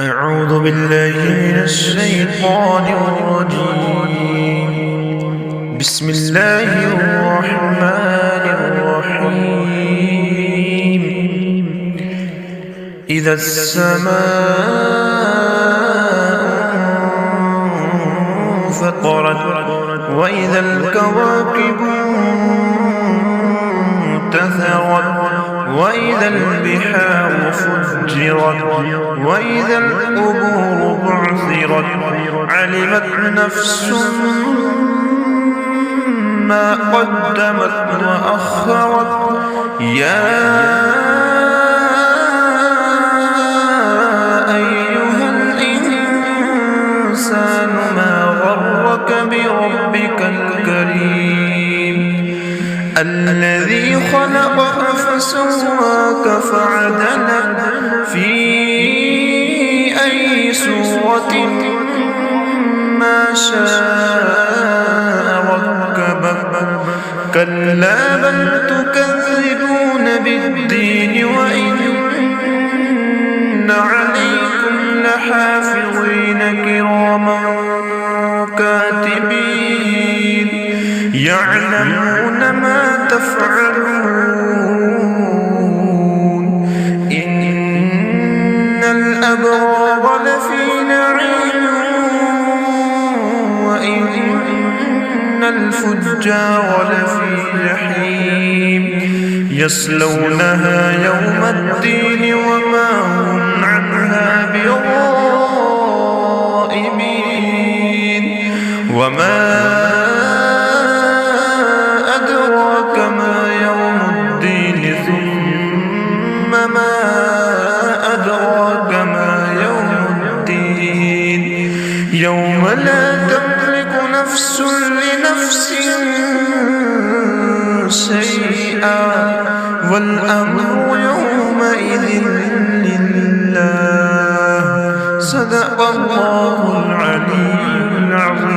أعوذ بالله من الشيطان الرجيم. بسم الله الرحمن الرحيم. إذا السماء انفطرت وإذا الكواكب انتثرت وإذا البحار فجرت وإذا القبور بعثرت علمت نفس ما قدمت وأخرت يا أيها الإنسان ما غرك بربك الكريم الذي خلقك فسواك فعدلك في أي صورة ما شاء ركبك كلا بل تكذبون بالدين وإن عليكم لحافظين كراما كاتبين يعلمون ما تفعلون إن الأبرار لفي نعيم وإن الفجار لفي جحيم يصلونها يوم الدين وما هم عنها بغائبين وما أدراك ما يوم الدين ثم ما أدراك ما يوم الدين يوم لا تملك نفس لنفس شيئا والأمر يومئذ لله صدق الله العلي العظيم.